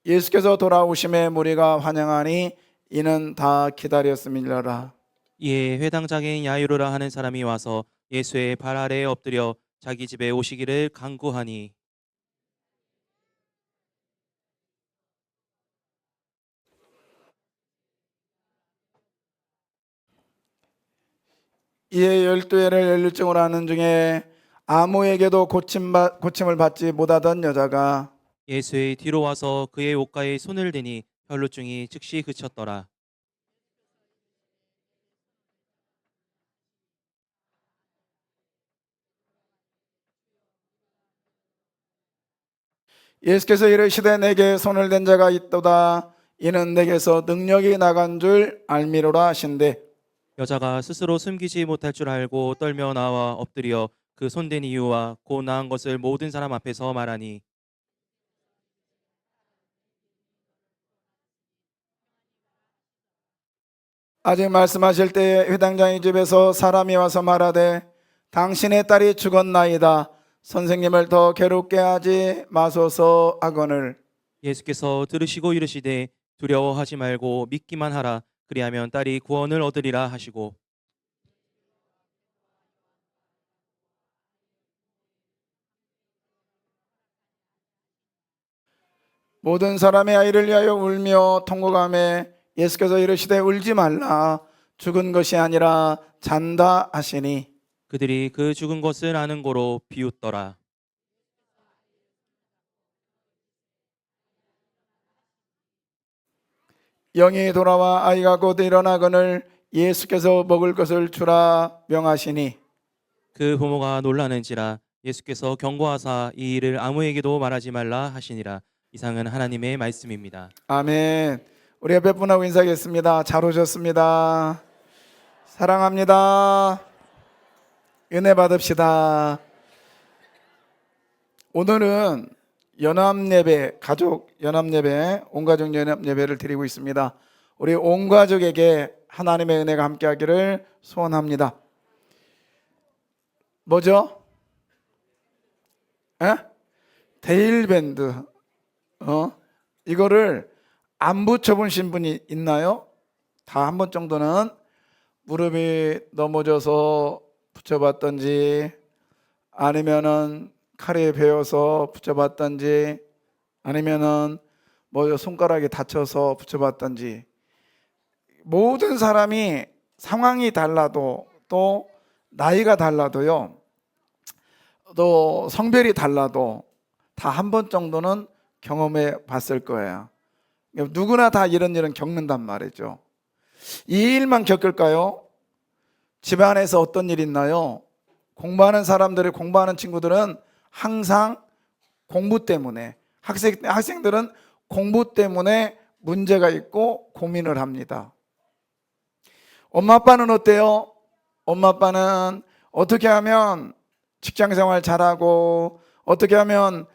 예수께서 돌아오심에 무리가 환영하니 이는 다 기다렸음이니라. 이에 회당장인 야이로라 하는 사람이 와서 예수의 발 아래에 엎드려 자기 집에 오시기를 간구하니 이에 12회를 연류증으로 하는 중에 아무에게도 고침을 받지 못하던 여자가 예수의 뒤로 와서 그의 옷가에 손을 대니 혈루증이 즉시 그쳤더라. 예수께서 이르시되 내게 손을 댄 자가 있도다. 이는 내게서 능력이 나간 줄 알미로라 하신대. 여자가 스스로 숨기지 못할 줄 알고 떨며 나와 엎드려 그 손댄 이유와 곧 나은 것을 모든 사람 앞에서 말하니 아직 말씀하실 때에 회당장의 집에서 사람이 와서 말하되 당신의 딸이 죽었나이다. 선생님을 더 괴롭게 하지 마소서 하거늘. 예수께서 들으시고 이르시되 두려워하지 말고 믿기만 하라. 그리하면 딸이 구원을 얻으리라 하시고 모든 사람의 아이를 위하여 울며 통곡하며 예수께서 이르시되 울지 말라. 죽은 것이 아니라 잔다 하시니 그들이 그 죽은 것을 아는 고로 비웃더라. 영이 돌아와 아이가 곧 일어나거늘 예수께서 먹을 것을 주라 명하시니 그 부모가 놀라는지라 예수께서 경고하사 이 일을 아무에게도 말하지 말라 하시니라. 이상은 하나님의 말씀입니다. 아멘. 우리 옆에 분하고 인사하겠습니다. 잘 오셨습니다. 사랑합니다. 은혜 받읍시다. 오늘은 연합예배, 가족 연합예배, 온가족 연합예배를 드리고 있습니다. 우리 온 가족에게 하나님의 은혜가 함께하기를 소원합니다. 뭐죠? 데일밴드. 이거를 안 붙여보신 분이 있나요? 다 한 번 정도는 무릎이 넘어져서 붙여봤던지 아니면은 칼에 베어서 붙여봤던지 아니면은 뭐 손가락이 다쳐서 붙여봤던지 모든 사람이 상황이 달라도 또 나이가 달라도요 또 성별이 달라도 다 한 번 정도는 경험해 봤을 거예요. 누구나 다 이런 일은 겪는단 말이죠. 이 일만 겪을까요? 집안에서 어떤 일이 있나요? 공부하는 사람들이 공부하는 친구들은 항상 공부 때문에 학생들은 공부 때문에 문제가 있고 고민을 합니다. 엄마 아빠는 어때요? 엄마 아빠는 어떻게 하면 직장생활 잘하고 어떻게 하면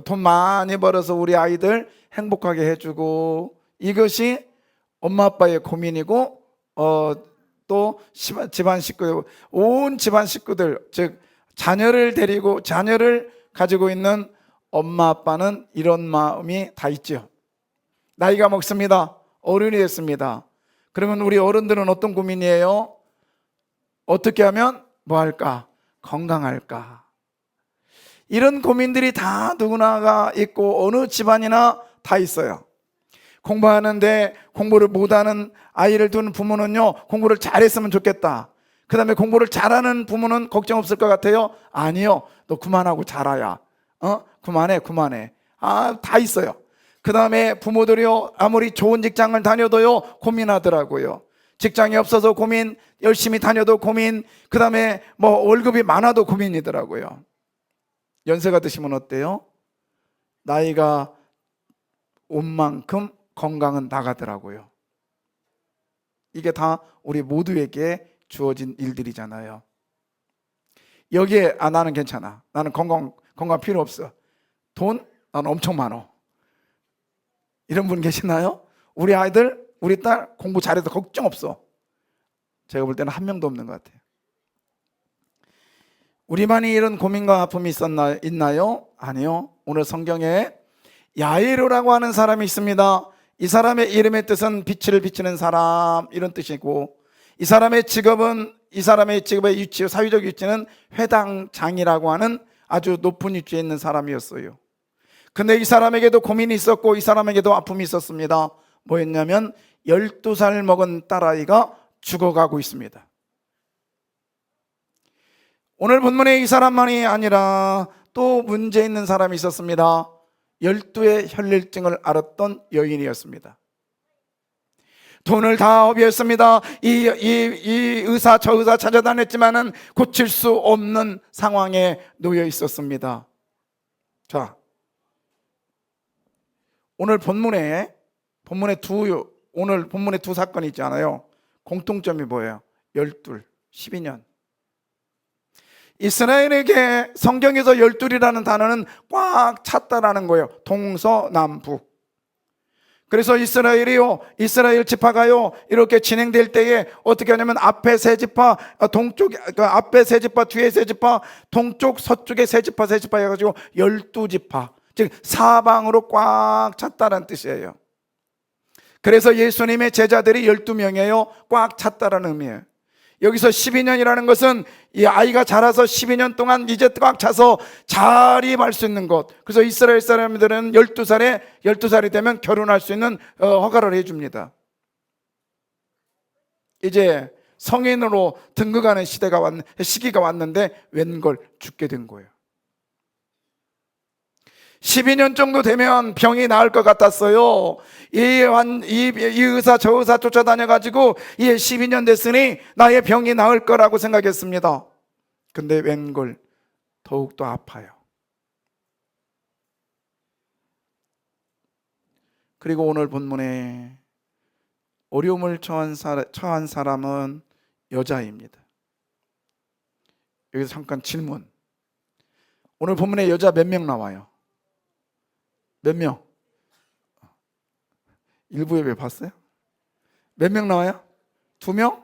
돈 많이 벌어서 우리 아이들 행복하게 해주고 이것이 엄마 아빠의 고민이고 또 집안 식구 온 집안 식구들 즉 자녀를 가지고 있는 엄마 아빠는 이런 마음이 다 있죠. 나이가 먹습니다. 어른이 됐습니다. 그러면 우리 어른들은 어떤 고민이에요? 어떻게 하면 뭐 할까? 건강할까? 이런 고민들이 다 누구나가 있고 어느 집안이나 다 있어요. 공부하는데 공부를 못하는 아이를 두는 부모는요 공부를 잘했으면 좋겠다. 그 다음에 공부를 잘하는 부모는 걱정 없을 것 같아요? 아니요. 너 그만하고 잘해야. 그만해. 다 있어요. 그 다음에 부모들이요 아무리 좋은 직장을 다녀도요 고민하더라고요. 직장이 없어서 고민, 열심히 다녀도 고민, 그 다음에 뭐 월급이 많아도 고민이더라고요. 연세가 드시면 어때요? 나이가 온 만큼 건강은 나가더라고요. 이게 다 우리 모두에게 주어진 일들이잖아요. 여기에 나는 괜찮아. 나는 건강 필요 없어. 돈? 나는 엄청 많어. 이런 분 계시나요? 우리 아이들, 우리 딸 공부 잘해도 걱정 없어. 제가 볼 때는 한 명도 없는 것 같아요. 우리만이 이런 고민과 아픔이 있나요? 아니요. 오늘 성경에 야이로라고 하는 사람이 있습니다. 이 사람의 이름의 뜻은 빛을 비추는 사람, 이런 뜻이고, 이 사람의 직업의 위치, 사회적 위치는 회당장이라고 하는 아주 높은 위치에 있는 사람이었어요. 근데 이 사람에게도 고민이 있었고, 이 사람에게도 아픔이 있었습니다. 뭐였냐면 12살 먹은 딸아이가 죽어가고 있습니다. 오늘 본문에 이 사람만이 아니라 또 문제 있는 사람이 있었습니다. 12의 혈혈증을 앓았던 여인이었습니다. 돈을 다 허비했습니다. 이 의사 저 의사 찾아다녔지만은 고칠 수 없는 상황에 놓여 있었습니다. 자, 오늘 본문에 두 사건이 있잖아요. 공통점이 뭐예요? 12, 12년. 이스라엘에게 성경에서 12이라는 단어는 꽉 찼다라는 거예요. 동서남북. 그래서 이스라엘 지파가요, 이렇게 진행될 때에 어떻게 하냐면 앞에 세 지파, 앞에 세 지파, 뒤에 세 지파, 동쪽, 서쪽에 세 지파 해가지고 12지파. 즉, 사방으로 꽉 찼다는 뜻이에요. 그래서 예수님의 제자들이 12명이에요. 꽉 찼다라는 의미예요. 여기서 12년이라는 것은 이 아이가 자라서 12년 동안 이제 꽉 차서 자립할 수 있는 것. 그래서 이스라엘 사람들은 12살이 되면 결혼할 수 있는 허가를 해줍니다. 이제 성인으로 등극하는 시기가 왔는데 웬걸 죽게 된 거예요. 12년 정도 되면 병이 나을 것 같았어요. 이 의사 저 의사 쫓아다녀가지고 12년 됐으니 나의 병이 나을 거라고 생각했습니다. 근데 웬걸 더욱더 아파요. 그리고 오늘 본문에 어려움을 처한 사람은 여자입니다. 여기서 잠깐 질문. 오늘 본문에 여자 몇 명 나와요? 몇 명? 일부 예배 봤어요? 몇 명 나와요? 2명?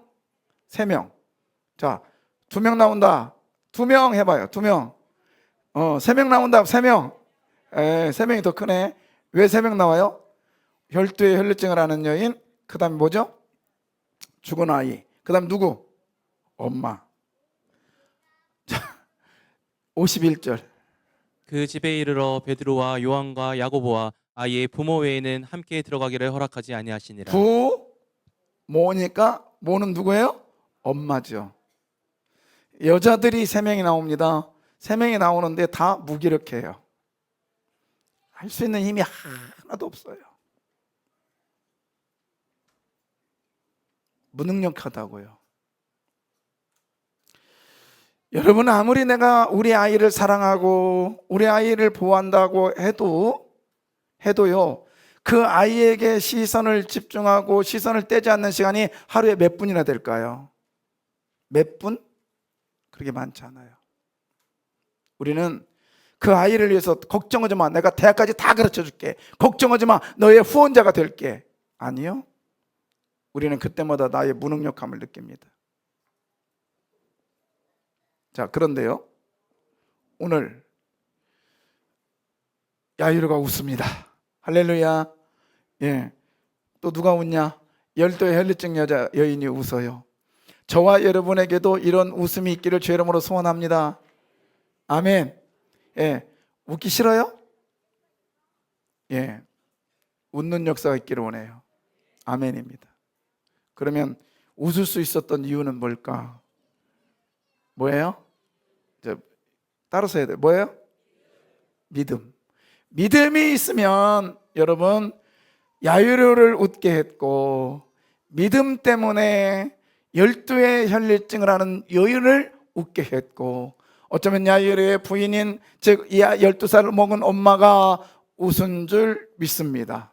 3명? 자, 2명 나온다. 2명 해봐요. 2명. 3명 나온다. 3명. 3명이 더 크네. 왜 3명 나와요? 혈두의 혈류증을 하는 여인, 그 다음에 뭐죠? 죽은 아이. 그 다음 누구? 엄마. 자, 51절. 그 집에 이르러 베드로와 요한과 야고보와 아이의 부모 외에는 함께 들어가기를 허락하지 아니하시니라. 모니까 모는 누구예요? 엄마죠. 여자들이 3명이 나옵니다. 3명이 나오는데 다 무기력해요. 할 수 있는 힘이 하나도 없어요. 무능력하다고요. 여러분, 아무리 내가 우리 아이를 사랑하고 우리 아이를 보호한다고 해도요, 그 아이에게 시선을 집중하고 시선을 떼지 않는 시간이 하루에 몇 분이나 될까요? 몇 분? 그렇게 많지 않아요. 우리는 그 아이를 위해서 걱정하지 마, 내가 대학까지 다 가르쳐 줄게, 걱정하지 마, 너의 후원자가 될게. 아니요, 우리는 그때마다 나의 무능력함을 느낍니다. 자, 그런데요, 오늘 야이로가 웃습니다. 할렐루야. 예. 또 누가 웃냐? 12의 혈류증 여인이 웃어요. 저와 여러분에게도 이런 웃음이 있기를 주의 이름으로 소원합니다. 아멘. 예. 웃기 싫어요? 예. 웃는 역사가 있기를 원해요. 아멘입니다. 그러면 웃을 수 있었던 이유는 뭘까? 뭐예요? 따라서 해야 돼요. 뭐예요? 믿음. 믿음이 있으면 여러분, 야이로를 웃게 했고, 믿음 때문에 12의 혈류증을 하는 여인을 웃게 했고, 어쩌면 야이로의 부인인 즉 12살을 먹은 엄마가 웃은 줄 믿습니다.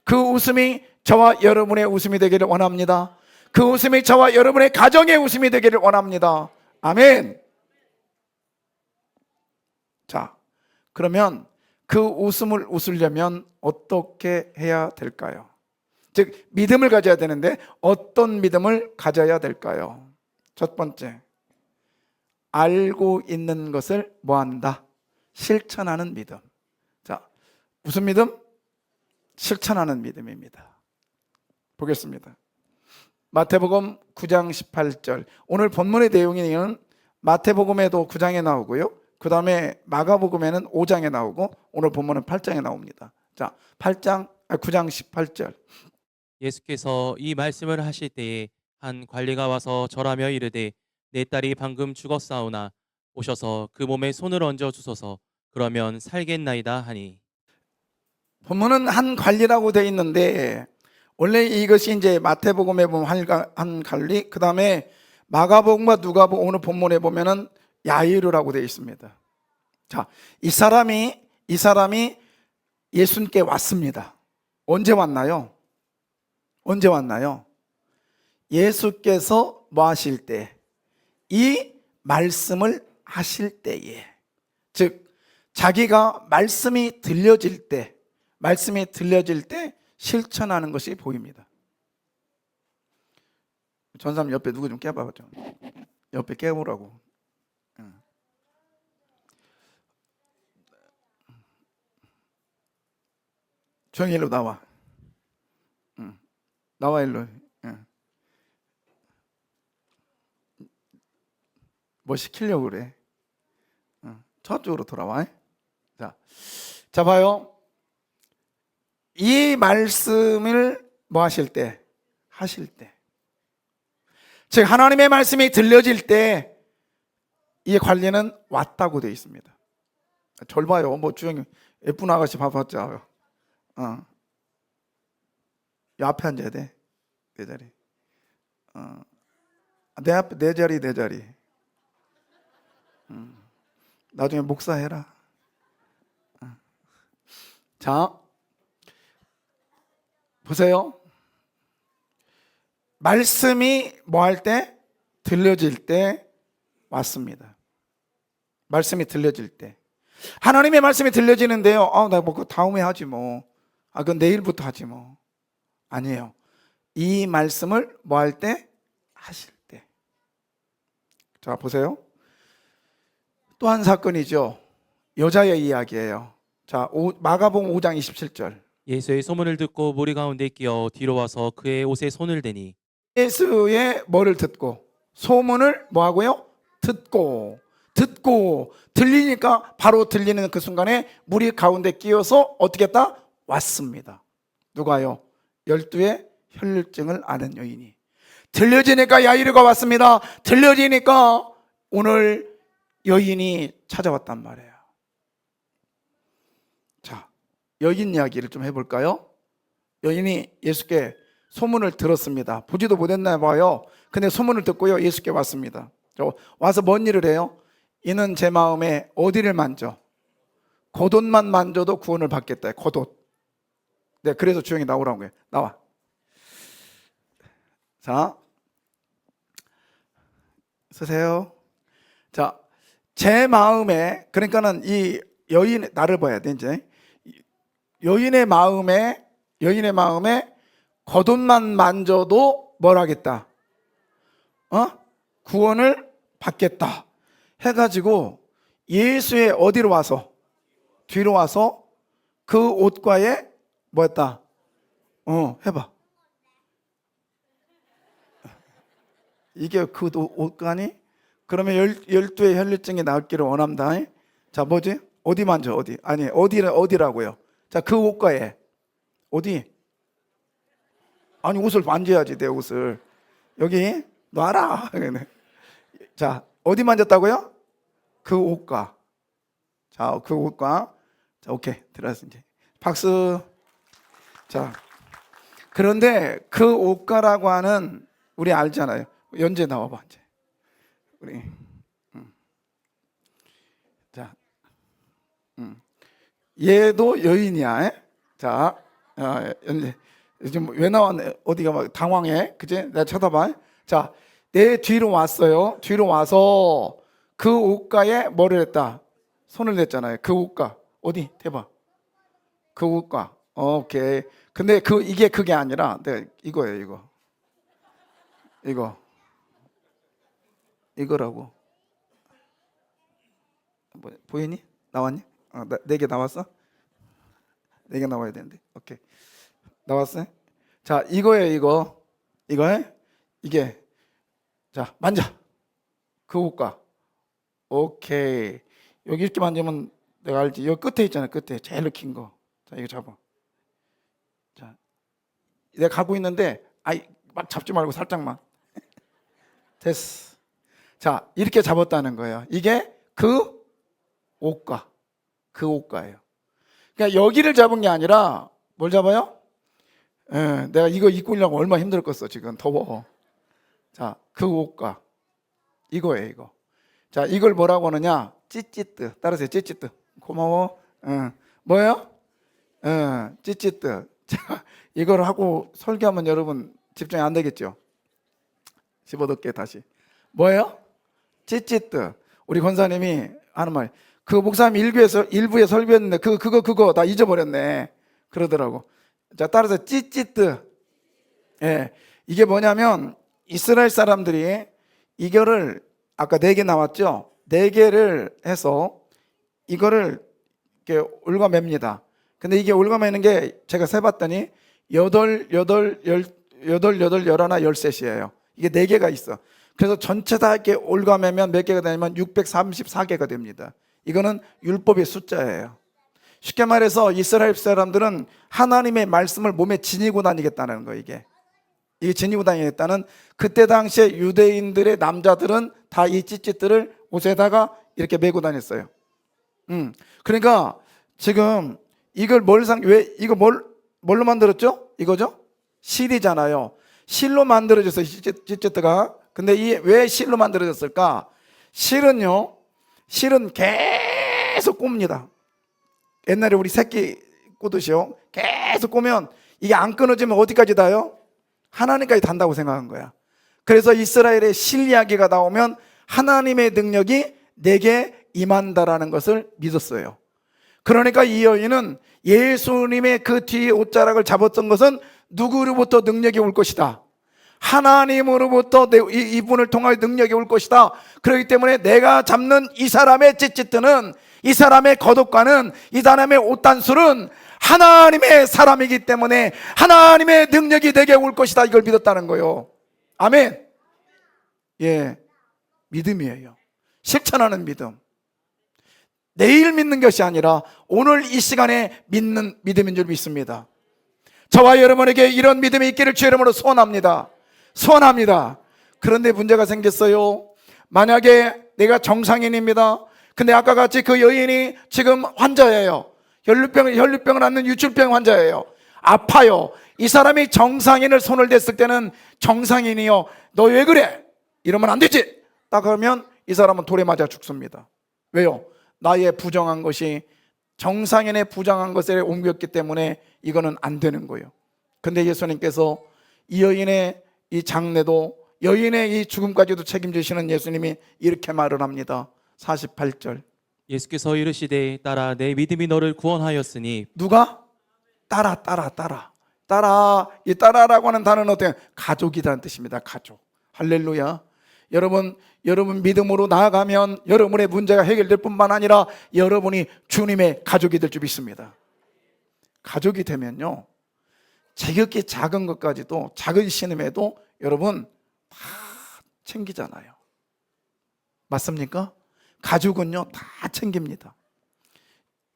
그 웃음이 저와 여러분의 웃음이 되기를 원합니다. 그 웃음이 저와 여러분의 가정의 웃음이 되기를 원합니다. 아멘. 자, 그러면 그 웃음을 웃으려면 어떻게 해야 될까요? 즉, 믿음을 가져야 되는데 어떤 믿음을 가져야 될까요? 첫 번째, 알고 있는 것을 뭐한다? 실천하는 믿음. 자, 무슨 믿음? 실천하는 믿음입니다. 보겠습니다. 마태복음 9장 18절. 오늘 본문의 내용은 마태복음에도 9장에 나오고요. 그 다음에 마가복음에는 5장에 나오고 오늘 본문은 8장에 나옵니다. 자, 9장 18절. 예수께서 이 말씀을 하실 때에 한 관리가 와서 절하며 이르되 내 딸이 방금 죽었사오나 오셔서 그 몸에 손을 얹어 주소서 그러면 살겠나이다 하니. 본문은 한 관리라고 되어 있는데 원래 이것이 이제 마태복음에 보면 한 관리, 그 다음에 마가복음과 누가복음 오늘 본문에 보면은 야이르라고 되어 있습니다. 자, 이 사람이 예수님께 왔습니다. 언제 왔나요? 언제 왔나요? 예수께서 뭐 하실 때? 이 말씀을 하실 때에, 즉 자기가 말씀이 들려질 때 실천하는 것이 보입니다. 전사님 옆에 누구 좀 깨봐봐 좀. 옆에 깨보라고. 조용히 일로 나와. 나와 일로. 뭐 시키려고 그래? 저쪽으로 돌아와. 자 봐요. 이 말씀을 뭐 하실 때? 하실 때. 즉 하나님의 말씀이 들려질 때 이 관리는 왔다고 되어 있습니다. 절 봐요. 뭐 주영이 예쁜 아가씨 봐봤자. 이 앞에 앉아야 돼. 내 자리. 내 앞에 내 자리. 나중에 목사 해라. 자, 보세요. 말씀이 뭐 할 때? 들려질 때 왔습니다. 말씀이 들려질 때. 하나님의 말씀이 들려지는데요. 나 뭐 그거 다음에 하지 뭐. 그건 내일부터 하지 뭐. 아니에요. 이 말씀을 뭐 할 때? 하실 때. 자, 보세요. 또 한 사건이죠. 여자의 이야기예요. 자, 마가복음 5장 27절. 예수의 소문을 듣고 무리 가운데 끼어 뒤로 와서 그의 옷에 손을 대니. 예수의 뭐를 듣고? 소문을 뭐 하고요? 듣고 들리니까 바로 들리는 그 순간에 무리 가운데 끼어서 어떻게 했다? 왔습니다. 누가요? 12의 혈루증을 아는 여인이. 들려지니까 야이르가 왔습니다. 들려지니까 오늘 여인이 찾아왔단 말이에요. 자, 여인 이야기를 좀 해볼까요? 여인이 예수께 소문을 들었습니다. 보지도 못했나 봐요. 근데 소문을 듣고요, 예수께 왔습니다. 와서 뭔 일을 해요? 이는 제 마음에 어디를 만져? 겉옷만 만져도 구원을 받겠다. 겉옷. 네, 그래서 주영이 나오라는 거예요. 나와. 자, 쓰세요. 자, 제 마음에, 그러니까는 이 여인, 나를 봐야 돼, 이제. 여인의 마음에 겉옷만 만져도 뭘 하겠다? 구원을 받겠다. 해가지고 예수의 어디로 와서? 뒤로 와서 그 옷과에 뭐였다? 해봐. 이게 그 옷가니? 그러면 12의 혈루증이 나기를 원합니다. 자, 뭐지? 어디 만져? 어디? 아니, 어디라고요? 자, 그 옷과에 어디? 아니, 옷을 만져야지, 내 옷을. 여기 놔라. 자, 어디 만졌다고요? 그 옷과. 자, 그 옷과. 자, 오케이. 들어왔어, 이제. 박수. 자, 그런데 그 옷가라고 하는, 우리 알잖아요. 연재 나와봐, 이제. 우리. 자, 얘도 여인이야. 에? 자, 연재. 지금 왜 나왔네? 어디가 막 당황해? 그지? 내가 쳐다봐. 자, 내 뒤로 왔어요. 뒤로 와서 그 옷가에 뭐를 했다? 손을 냈잖아요. 그 옷가. 어디? 대봐. 그 옷가. 오케이. 근데 이게 그게 아니라, 이거예요, 이거. 이거라고. 보이니? 나왔니? 4개 나왔어? 4개 나와야 되는데. 오케이. 나왔어요? 자, 이거예요, 이거에 이게. 자, 만져. 그 옷가. 오케이. 여기 이렇게 만지면 내가 알지. 여기 끝에 있잖아. 끝에 제일 긴 거. 자, 이거 잡아. 자, 내가 가고 있는데 막 잡지 말고 살짝만. 됐어. 자, 이렇게 잡았다는 거예요. 이게 그 옷가. 그 옷가예요. 그러니까 여기를 잡은 게 아니라 뭘 잡아요? 내가 이거 입고 있려고 얼마나 힘들었겠어. 지금 더워. 자, 그 옷가. 이거예요, 이거. 자, 이걸 뭐라고 하느냐? 찌찌뜨. 따라서 찌찌뜨. 고마워. 뭐예요? 찌찌뜨. 자, 이걸 하고 설교하면 여러분 집중이 안 되겠죠? 집어넣게 다시. 뭐예요? 찌찌뜨. 우리 권사님이 하는 말. 그 목사님 일부에 설교했는데 그거 다 잊어버렸네. 그러더라고. 자, 따라서 찌찌뜨. 예. 이게 뭐냐면 이스라엘 사람들이 이거를 아까 4개 나왔죠? 4개를 해서 이거를 이렇게 올가맵니다. 근데 이게 올가매는 게 제가 세봤더니 8, 11, 13이에요. 이게 4개가 있어. 그래서 전체 다 이렇게 올가매면 몇 개가 되냐면 634개가 됩니다. 이거는 율법의 숫자예요. 쉽게 말해서 이스라엘 사람들은 하나님의 말씀을 몸에 지니고 다니겠다는 거예요. 이게 지니고 다니겠다는. 그때 당시에 유대인들의 남자들은 다 이 찌찌들을 옷에다가 이렇게 메고 다녔어요. 그러니까 지금 이걸 뭘로 만들었죠? 이거죠? 실이잖아요. 실로 만들어졌어요, 찌찌뜨가. 근데 왜 실로 만들어졌을까? 실은 계속 꼽니다. 옛날에 우리 새끼 꼬듯이요. 계속 꼬면 이게 안 끊어지면 어디까지 닿아요? 하나님까지 단다고 생각한 거야. 그래서 이스라엘의 실 이야기가 나오면 하나님의 능력이 내게 임한다라는 것을 믿었어요. 그러니까 이 여인은 예수님의 그 뒤에 옷자락을 잡았던 것은 누구로부터 능력이 올 것이다. 하나님으로부터 이분을 통하여 능력이 올 것이다. 그렇기 때문에 내가 잡는 이 사람의 찌찌뜨는, 이 사람의 겉옷과는, 이 사람의 옷단술은 하나님의 사람이기 때문에 하나님의 능력이 내게 올 것이다. 이걸 믿었다는 거예요. 아멘. 예, 믿음이에요. 실천하는 믿음. 내일 믿는 것이 아니라 오늘 이 시간에 믿는 믿음인 줄 믿습니다. 저와 여러분에게 이런 믿음이 있기를 주의 이름으로 소원합니다. 그런데 문제가 생겼어요. 만약에 내가 정상인입니다. 근데 아까 같이 그 여인이 지금 환자예요. 혈류병을 앓는 유출병 환자예요. 아파요. 이 사람이 정상인을 손을 댔을 때는 정상인이요, 너 왜 그래? 이러면 안 되지. 딱 그러면 이 사람은 돌에 맞아 죽습니다. 왜요? 나의 부정한 것이 정상인의 부정한 것에 옮겼기 때문에 이거는 안 되는 거예요. 근데 예수님께서 이 여인의 이 장례도, 여인의 이 죽음까지도 책임지시는 예수님이 이렇게 말을 합니다. 48절. 예수께서 이르시되 따라 내 믿음이 너를 구원하였으니. 누가? 따라. 이 따라라고 하는 단어는 어때요? 가족이라는 뜻입니다. 가족. 할렐루야. 여러분 믿음으로 나아가면 여러분의 문제가 해결될 뿐만 아니라 여러분이 주님의 가족이 될 줄 믿습니다. 가족이 되면요, 지극히 작은 것까지도, 작은 신음에도 여러분 다 챙기잖아요. 맞습니까? 가족은요 다 챙깁니다.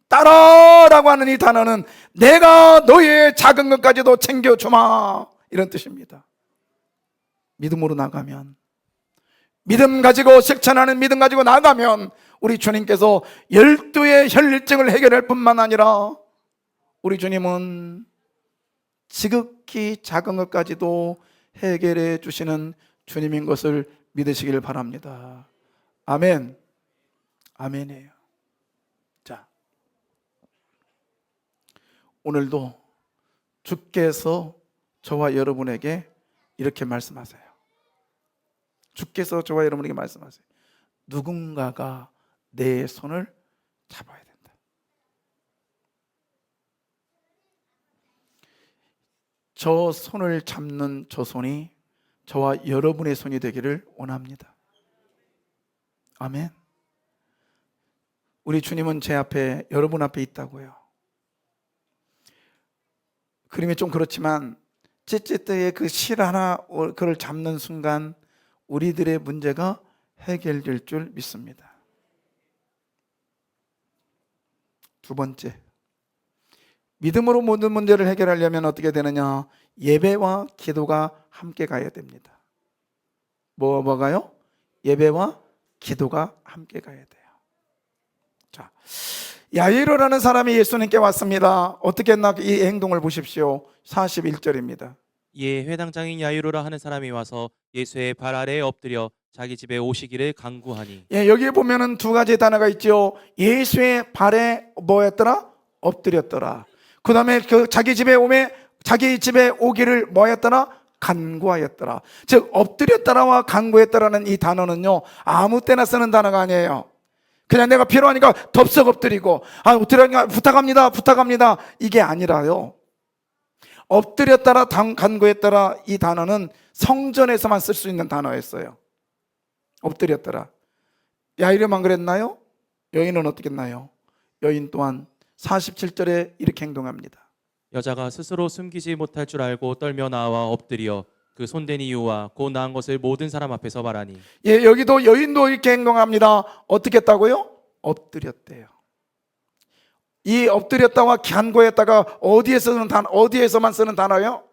따라라고 하는 이 단어는 내가 너의 작은 것까지도 챙겨주마, 이런 뜻입니다. 믿음으로 나가면, 믿음 가지고 실천하는 믿음 가지고 나가면 우리 주님께서 12의 혈일증을 해결할 뿐만 아니라 우리 주님은 지극히 작은 것까지도 해결해 주시는 주님인 것을 믿으시길 바랍니다. 아멘. 아멘이에요. 자, 오늘도 주께서 저와 여러분에게 이렇게 말씀하세요. 주께서 저와 여러분에게 말씀하세요. 누군가가 내 손을 잡아야 된다. 저 손을 잡는 저 손이 저와 여러분의 손이 되기를 원합니다. 아멘. 우리 주님은 제 앞에, 여러분 앞에 있다고요. 그림이 좀 그렇지만 찌찌뜨의 그 실 하나 그걸 잡는 순간 우리들의 문제가 해결될 줄 믿습니다. 두 번째, 믿음으로 모든 문제를 해결하려면 어떻게 되느냐? 예배와 기도가 함께 가야 됩니다. 뭐가요? 예배와 기도가 함께 가야 돼요. 자, 야이로라는 사람이 예수님께 왔습니다. 어떻게 했나? 이 행동을 보십시오. 41절입니다. 이에 회당장인 야이로라 하는 사람이 와서 예수의 발 아래에 엎드려 자기 집에 오시기를 간구하니. 예, 여기에 보면은 두 가지 단어가 있죠. 예수의 발에 뭐였더라? 엎드렸더라. 그 다음에 자기 집에 오기를 뭐였더라? 간구하였더라. 즉 엎드렸더라와 간구했더라는 이 단어는요, 아무 때나 쓰는 단어가 아니에요. 그냥 내가 필요하니까 덥석 엎드리고 엎드리니까 부탁합니다 이게 아니라요. 엎드렸더라 간구했더라 이 단어는 성전에서만 쓸 수 있는 단어였어요. 엎드렸더라. 야이로만 그랬나요? 여인은 어떻게 했나요? 여인 또한 47절에 이렇게 행동합니다. 여자가 스스로 숨기지 못할 줄 알고 떨며 나와 엎드려 그 손댄 이유와 곧 나은 것을 모든 사람 앞에서 말하니. 예, 여기도 여인도 이렇게 행동합니다. 어떻게 했다고요? 엎드렸대요. 이 엎드렸다와 간구했다가 어디에서만 쓰는 단어요?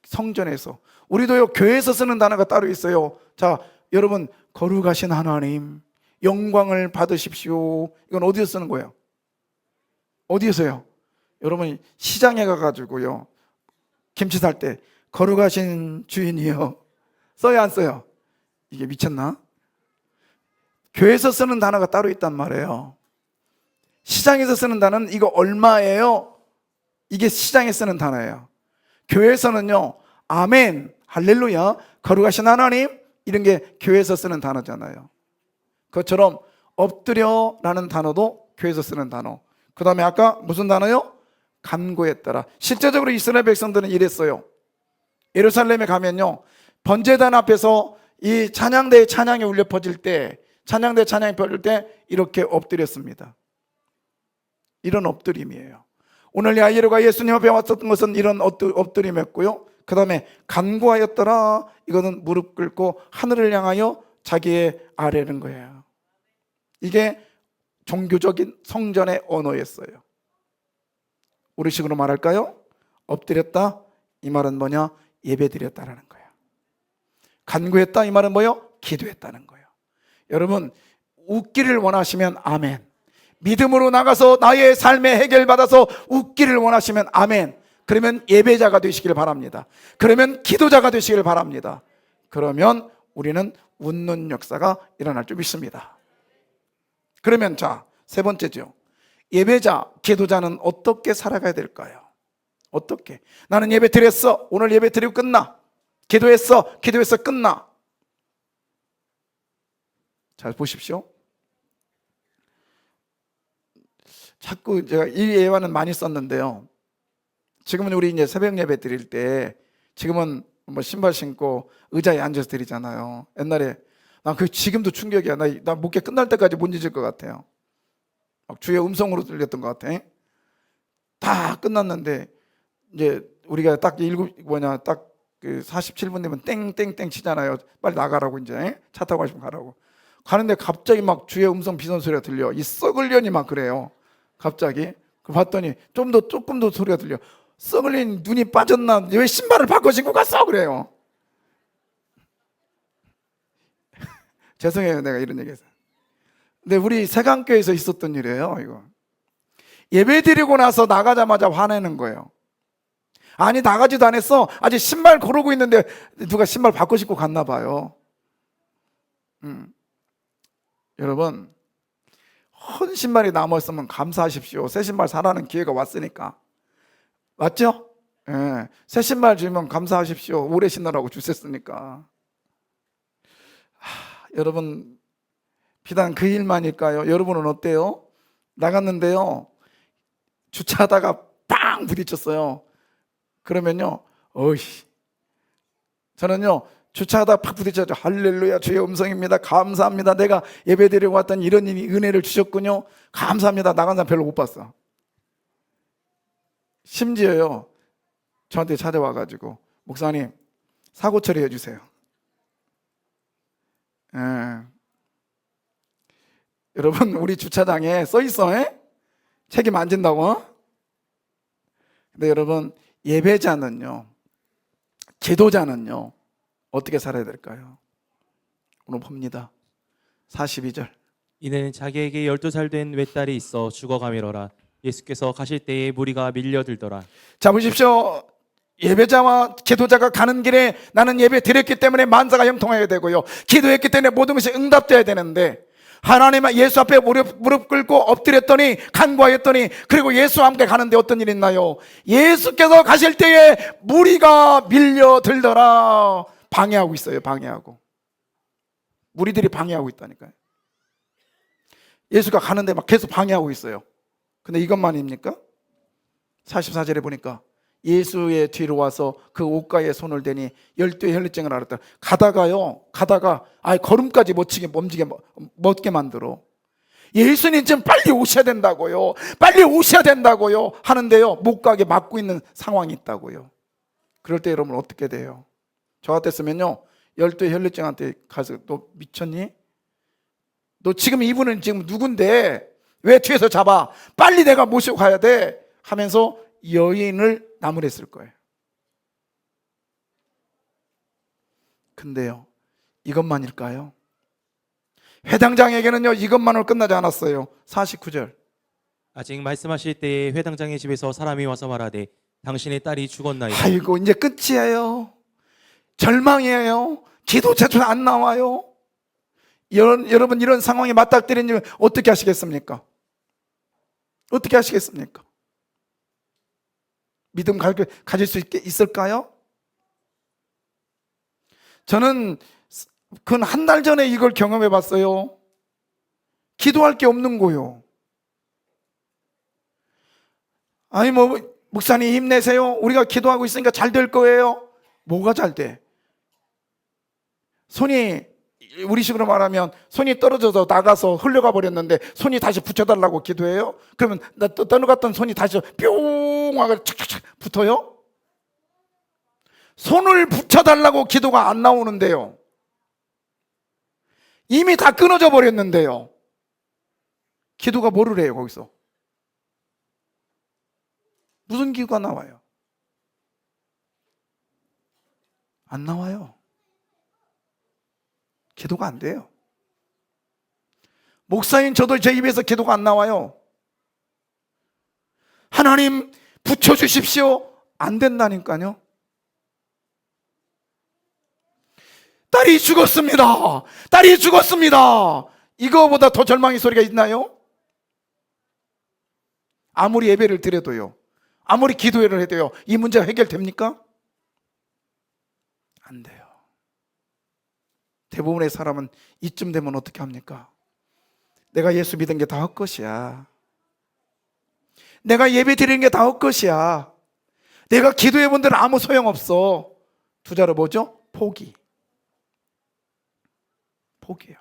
성전에서. 우리도요, 교회에서 쓰는 단어가 따로 있어요. 자, 여러분, 거룩하신 하나님 영광을 받으십시오. 이건 어디서 쓰는 거예요? 어디에서요? 여러분, 시장에 가가지고요, 김치 살 때 거룩하신 주인이요 써요, 안 써요? 이게 미쳤나? 교회에서 쓰는 단어가 따로 있단 말이에요. 시장에서 쓰는 단어는 이거 얼마예요? 이게 시장에 쓰는 단어예요. 교회에서는요, 아멘, 할렐루야, 거룩하신 하나님, 이런 게 교회에서 쓰는 단어잖아요. 그것처럼 엎드려라는 단어도 교회에서 쓰는 단어. 그 다음에 아까 무슨 단어요? 간구했더라. 실제적으로 이스라엘 백성들은 이랬어요. 예루살렘에 가면요, 번제단 앞에서 이 찬양대의 찬양이 울려 퍼질 때, 이렇게 엎드렸습니다. 이런 엎드림이에요. 오늘 야이로가 예수님 앞에 왔었던 것은 이런 엎드림이었고요. 그 다음에 간구하였더라, 이거는 무릎 꿇고 하늘을 향하여 자기의 아뢰는 거예요. 이게 종교적인 성전의 언어였어요. 우리식으로 말할까요? 엎드렸다, 이 말은 뭐냐? 예배드렸다라는 거예요. 간구했다, 이 말은 뭐예요? 기도했다는 거예요. 여러분, 웃기를 원하시면 아멘. 믿음으로 나가서 나의 삶에 해결받아서 웃기를 원하시면 아멘. 그러면 예배자가 되시길 바랍니다. 그러면 기도자가 되시길 바랍니다. 그러면 우리는 웃는 역사가 일어날 줄 믿습니다. 그러면 자, 세 번째죠. 예배자, 기도자는 어떻게 살아가야 될까요? 어떻게? 나는 예배 드렸어. 오늘 예배 드리고 끝나. 기도해서 끝나. 잘 보십시오. 자꾸 제가 이 예화는 많이 썼는데요. 지금은 우리 이제 새벽 예배 드릴 때 지금은 뭐 신발 신고 의자에 앉아서 드리잖아요. 옛날에 난 그 지금도 충격이야. 나 목회 끝날 때까지 못 잊을 것 같아요. 막 주의 음성으로 들렸던 것 같아. 다 끝났는데 이제 우리가 딱 그 47분 되면 땡땡땡 치잖아요. 빨리 나가라고 이제 차 타고 가시면 가라고. 가는데 갑자기 막 주의 음성 비선 소리가 들려. 이 썩을 년이 막 그래요. 갑자기 그 봤더니 조금 더 소리가 들려. 썩을 년 눈이 빠졌나? 왜 신발을 바꿔 신고 갔어? 그래요. 죄송해요, 내가 이런 얘기해서. 근데 우리 세강교회에서 있었던 일이에요, 이거. 예배 드리고 나서 나가자마자 화내는 거예요. 아니, 나가지도 안 했어. 아직 신발 고르고 있는데 누가 신발 바꿔 신고 갔나 봐요. 여러분, 헌 신발이 남았으면 감사하십시오. 새 신발 사라는 기회가 왔으니까. 맞죠? 예. 새 신발 주면 감사하십시오. 오래 신으라고 주셨으니까. 여러분, 비단 그 일만일까요? 여러분은 어때요? 나갔는데요, 주차하다가 빵 부딪혔어요. 그러면요, 저는요, 주차하다 팍 부딪혀서 할렐루야, 주의 음성입니다. 감사합니다. 내가 예배드리고 왔던 이런 은혜를 주셨군요. 감사합니다. 나간 사람 별로 못 봤어. 심지어요, 저한테 찾아와가지고 목사님 사고 처리해 주세요. 예. 여러분 우리 주차장에 써 있어. 책임 안 진다고. 근데 여러분 예배자는요, 기도자는요 어떻게 살아야 될까요? 오늘 봅니다. 42절. 이는 자기에게 12살 된 외딸이 있어 죽어가미러라. 예수께서 가실 때에 무리가 밀려들더라. 자 보십시오. 예배자와 기도자가 가는 길에 나는 예배 드렸기 때문에 만사가 형통해야 되고요, 기도했기 때문에 모든 것이 응답돼야 되는데, 하나님 예수 앞에 무릎 꿇고 엎드렸더니 간구하였더니 그리고 예수와 함께 가는데 어떤 일이 있나요? 예수께서 가실 때에 무리가 밀려들더라. 방해하고 있어요. 방해하고. 무리들이 방해하고 있다니까요. 예수가 가는데 막 계속 방해하고 있어요. 근데 이것만입니까? 44절에 보니까 예수의 뒤로 와서 그 옷가에 손을 대니 12의 혈루증을 앓았다. 가다가 걸음까지 멎게 만들어. 예수님 좀 빨리 오셔야 된다고요, 빨리 오셔야 된다고요 하는데요, 못 가게 막고 있는 상황이 있다고요. 그럴 때 여러분 어떻게 돼요? 저 같았으면요 12의 혈루증한테 가서 너 미쳤니? 너 지금 이분은 지금 누군데 왜 뒤에서 잡아? 빨리 내가 모시고 가야 돼 하면서 여인을 나무랬을 거예요. 근데요 이것만일까요? 회당장에게는요 이것만으로 끝나지 않았어요. 49절. 아직 말씀하실 때에 회당장의 집에서 사람이 와서 말하되 당신의 딸이 죽었나이다. 아이고 이제 끝이에요. 절망이에요. 기도 제출 안 나와요. 여러분 이런 상황에 맞닥뜨리면 어떻게 하시겠습니까? 어떻게 하시겠습니까? 믿음 가질 수 있을까요? 저는 근 한 달 전에 이걸 경험해 봤어요. 기도할 게 없는 거요. 아니 목사님 힘내세요. 우리가 기도하고 있으니까 잘 될 거예요. 뭐가 잘 돼? 손이, 우리식으로 말하면 손이 떨어져서 나가서 흘러가 버렸는데 손이 다시 붙여달라고 기도해요? 그러면 떠나갔던 손이 다시 뿅 하고 착착착 붙어요? 손을 붙여달라고 기도가 안 나오는데요, 이미 다 끊어져 버렸는데요, 기도가 뭐를 해요? 거기서 무슨 기도가 나와요? 안 나와요. 기도가 안 돼요. 목사인 저도 제 입에서 기도가 안 나와요. 하나님 붙여주십시오. 안 된다니까요. 딸이 죽었습니다. 딸이 죽었습니다. 이거보다 더 절망의 소리가 있나요? 아무리 예배를 드려도요, 아무리 기도를 해도요, 이 문제가 해결됩니까? 안 돼요. 대부분의 사람은 이쯤 되면 어떻게 합니까? 내가 예수 믿은 게 다 헛것이야. 내가 예배 드리는 게 다 헛것이야. 내가 기도해 본 데는 아무 소용없어. 두 자로 뭐죠? 포기. 포기예요.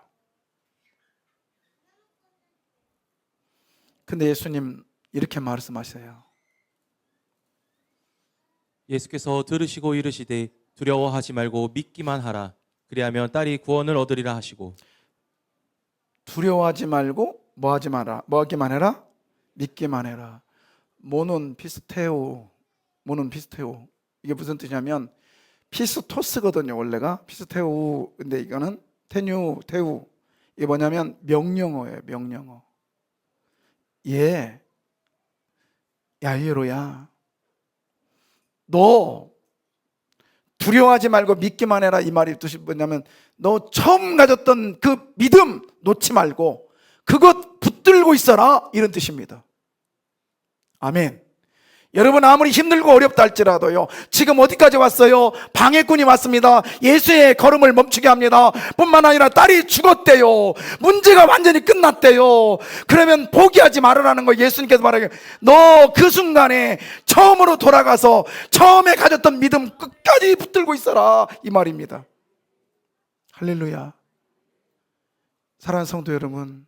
근데 예수님 이렇게 말씀하세요. 예수께서 들으시고 이르시되 두려워하지 말고 믿기만 하라. 그리하면 딸이 구원을 얻으리라 하시고. 두려워하지 말고 뭐 하기만 해라? 믿기만 해라. 모논 피스테오. 이게 무슨 뜻이냐면 피스토스거든요. 원래가 피스테오. 근데 이거는 테우. 이게 뭐냐면 명령어예요. 명령어. 야이로야, 너 두려워하지 말고 믿기만 해라. 이 말이 뜻이 뭐냐면 너 처음 가졌던 그 믿음 놓지 말고 그것 붙들고 있어라, 이런 뜻입니다. 아멘. 여러분 아무리 힘들고 어렵다 할지라도요, 지금 어디까지 왔어요? 방해꾼이 왔습니다. 예수의 걸음을 멈추게 합니다. 뿐만 아니라 딸이 죽었대요. 문제가 완전히 끝났대요. 그러면 포기하지 말으라는 거. 예수님께서 말하기를 너 그 순간에 처음으로 돌아가서 처음에 가졌던 믿음 끝까지 붙들고 있어라, 이 말입니다. 할렐루야. 사랑하는 성도 여러분,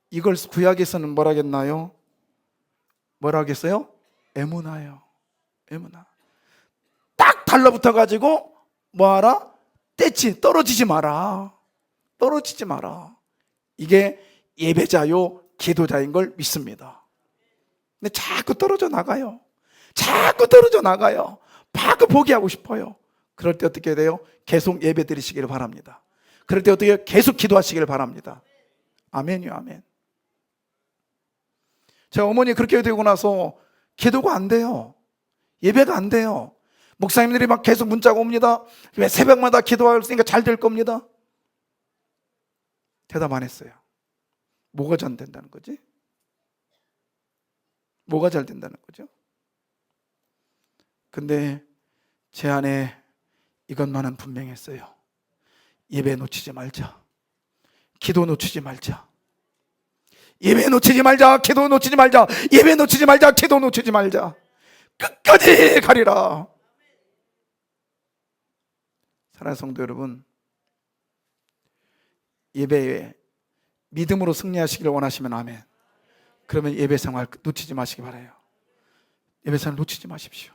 이걸 구약에서는 뭐라 하겠나요? 뭐라 하겠어요? 에무나요. 에무나. 달라붙어 가지고 뭐하라? 떨어지지 마라. 떨어지지 마라. 이게 예배자요 기도자인 걸 믿습니다. 근데 자꾸 떨어져 나가요. 자꾸 떨어져 나가요. 자꾸 포기하고 싶어요. 그럴 때 어떻게 돼요? 계속 예배 드리시기를 바랍니다. 그럴 때 어떻게 계속 기도하시기를 바랍니다. 아멘이요, 아멘. 제 어머니 그렇게 되고 나서 기도가 안 돼요. 예배가 안 돼요. 목사님들이 막 계속 문자가 옵니다. 왜 새벽마다 기도할 수 있으니까 잘 될 겁니다. 대답 안 했어요. 뭐가 잘 된다는 거지? 뭐가 잘 된다는 거죠? 근데 제 안에 이것만은 분명했어요. 예배 놓치지 말자. 기도 놓치지 말자. 예배 놓치지 말자. 기도 놓치지 말자. 예배 놓치지 말자. 기도 놓치지 말자. 끝까지 가리라. 사랑하는 성도 여러분, 예배에 믿음으로 승리하시기를 원하시면 아멘. 그러면 예배 생활 놓치지 마시기 바라요. 예배 생활 놓치지 마십시오.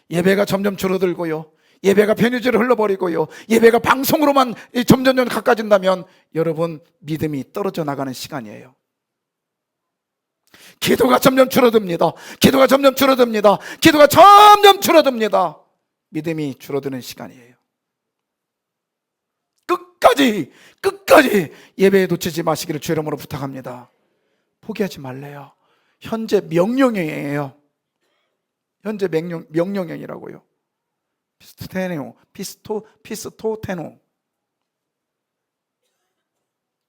예배가 점점 줄어들고요, 예배가 편의주로 흘러버리고요, 예배가 방송으로만 점점 가까워진다면 여러분 믿음이 떨어져 나가는 시간이에요. 기도가 점점 줄어듭니다. 기도가 점점 줄어듭니다. 기도가 점점 줄어듭니다. 믿음이 줄어드는 시간이에요. 끝까지 예배에 놓치지 마시기를 주의 이름으로 부탁합니다. 포기하지 말래요. 현재 명령형이에요. 현재 명령형이라고요. 피스토테노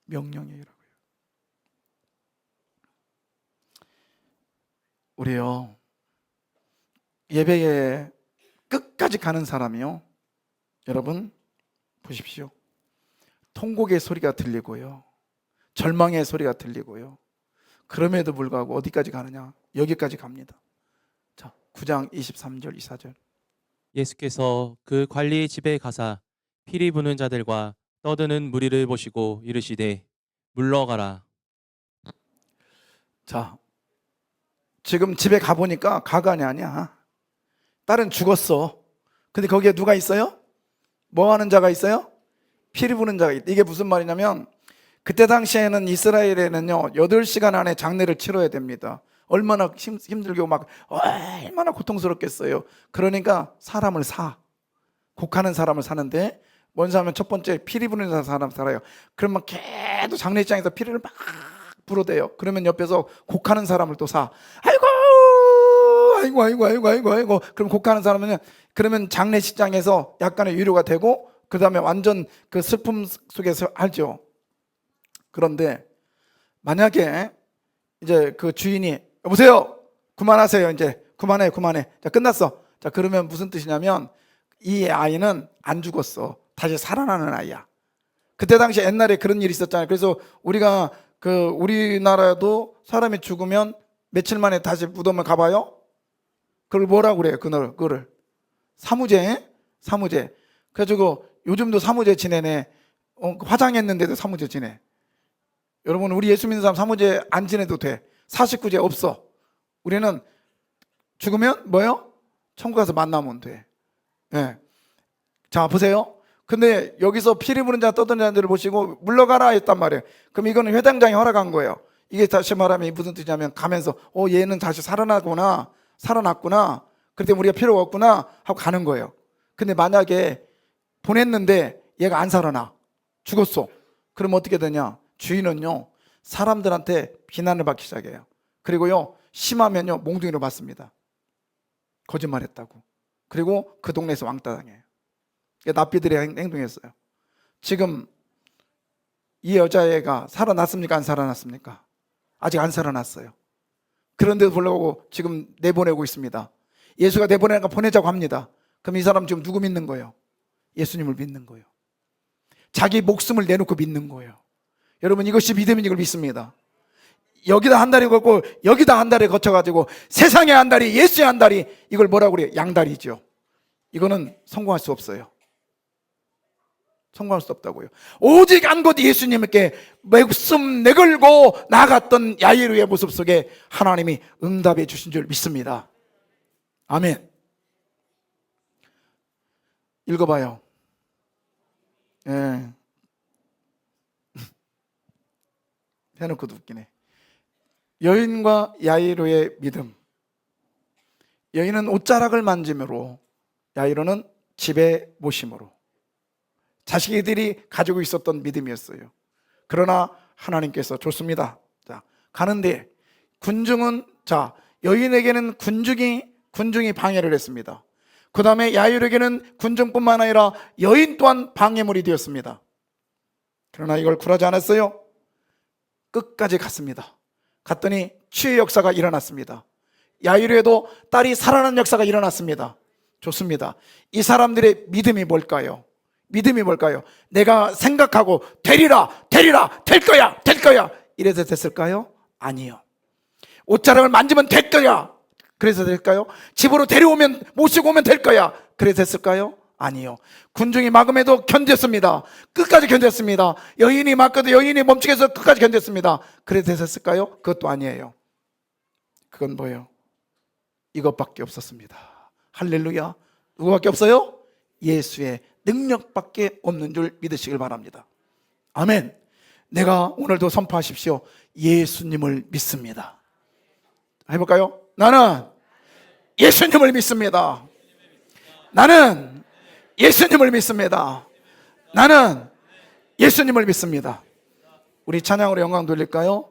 명령형이라고요. 우리요, 예배에 끝까지 가는 사람이요, 여러분 보십시오. 통곡의 소리가 들리고요, 절망의 소리가 들리고요, 그럼에도 불구하고 어디까지 가느냐? 여기까지 갑니다. 자, 9장 23절 24절. 예수께서 그 관리의 집에 가사 피리 부는 자들과 떠드는 무리를 보시고 이르시되 물러가라. 자, 지금 집에 가보니까 가관이 아니야. 딸은 죽었어. 근데 거기에 누가 있어요? 뭐 하는 자가 있어요? 피리 부는 자가 있다. 이게 무슨 말이냐면, 그때 당시에는 이스라엘에는요 8시간 안에 장례를 치러야 됩니다. 얼마나 힘들고 막 얼마나 고통스럽겠어요. 그러니까 사람을 곡하는 사람을 사는데, 뭔지 하면 첫 번째 피리 부는 사람 살아요. 그러면 계속 장례장에서 피리를 막 불어대요. 그러면 옆에서 곡하는 사람을 또 사. 아이고. 그럼 곡하는 사람은, 그러면 장례식장에서 약간의 위로가 되고, 그 다음에 완전 그 슬픔 속에서 알죠. 그런데 만약에 이제 그 주인이 여보세요, 그만하세요, 이제 그만해, 자 끝났어. 자, 그러면 무슨 뜻이냐면 이 아이는 안 죽었어, 다시 살아나는 아이야. 그때 당시 옛날에 그런 일이 있었잖아요. 그래서 우리가 우리나라도 사람이 죽으면 며칠 만에 다시 무덤을 가봐요. 그걸 뭐라고 그래요? 그거를 사무제. 그래가지고 요즘도 사무제 지내네. 화장했는데도 사무제 지내. 여러분, 우리 예수 믿는 사람 사무제 안 지내도 돼. 49제 없어. 우리는 죽으면 뭐요? 천국 가서 만나면 돼. 네. 자, 보세요. 근데 여기서 피리 부는 자 떠드는 자들을 보시고 물러가라 했단 말이에요. 그럼 이거는 회당장이 허락한 거예요. 이게 다시 말하면 무슨 뜻이냐면, 가면서 얘는 다시 살아났구나. 그때 우리가 필요가 없구나 하고 가는 거예요. 근데 만약에 보냈는데 얘가 안 살아나, 죽었어. 그럼 어떻게 되냐? 주인은요 사람들한테 비난을 받기 시작해요. 그리고요 심하면요 몽둥이로 맞습니다. 거짓말했다고. 그리고 그 동네에서 왕따 당해요. 납비들이 행동했어요. 지금 이 여자애가 살아났습니까? 안 살아났습니까? 아직 안 살아났어요. 그런데도 불구하고 지금 내보내고 있습니다. 예수가 내보내니까 보내자고 합니다. 그럼 이 사람 지금 누구 믿는 거예요? 예수님을 믿는 거예요. 자기 목숨을 내놓고 믿는 거예요. 여러분, 이것이 믿음인 걸 믿습니다. 여기다 한 다리 걷고 여기다 한 다리 거쳐가지고 세상에 한 다리, 예수의 한 다리, 이걸 뭐라고 그래요? 양다리죠. 이거는 성공할 수 없어요. 성공할 수 없다고요. 오직 안곧 예수님께 목숨 내걸고 나갔던 야이로의 모습 속에 하나님이 응답해 주신 줄 믿습니다. 아멘. 읽어봐요. 예. 해놓고도 웃기네. 여인과 야이로의 믿음. 여인은 옷자락을 만짐으로, 야이로는 집에 모심으로. 자식들이 가지고 있었던 믿음이었어요. 그러나 하나님께서 좋습니다. 자, 가는데 군중은, 자, 여인에게는 군중이 방해를 했습니다. 그 다음에 야이로에게는 군중뿐만 아니라 여인 또한 방해물이 되었습니다. 그러나 이걸 굴하지 않았어요. 끝까지 갔습니다. 갔더니 치유의 역사가 일어났습니다. 야이로에도 딸이 살아난 역사가 일어났습니다. 좋습니다. 이 사람들의 믿음이 뭘까요? 믿음이 뭘까요? 내가 생각하고 되리라 될 거야 이래서 됐을까요? 아니요. 옷자락을 만지면 될 거야, 그래서 될까요? 집으로 데려오면, 모시고 오면 될 거야, 그래서 됐을까요? 아니요. 군중이 막음에도 견뎠습니다. 끝까지 견뎠습니다. 여인이 막고도 여인이 멈추게 해서 끝까지 견뎠습니다. 그래서 됐을까요? 그것도 아니에요. 그건 뭐예요? 이것밖에 없었습니다. 할렐루야. 누구밖에 없어요? 예수의 능력밖에 없는 줄 믿으시길 바랍니다. 아멘. 내가 오늘도 선포하십시오. 예수님을 믿습니다. 해볼까요? 나는 예수님을 믿습니다. 나는 예수님을 믿습니다. 나는 예수님을 믿습니다. 우리 찬양으로 영광 돌릴까요?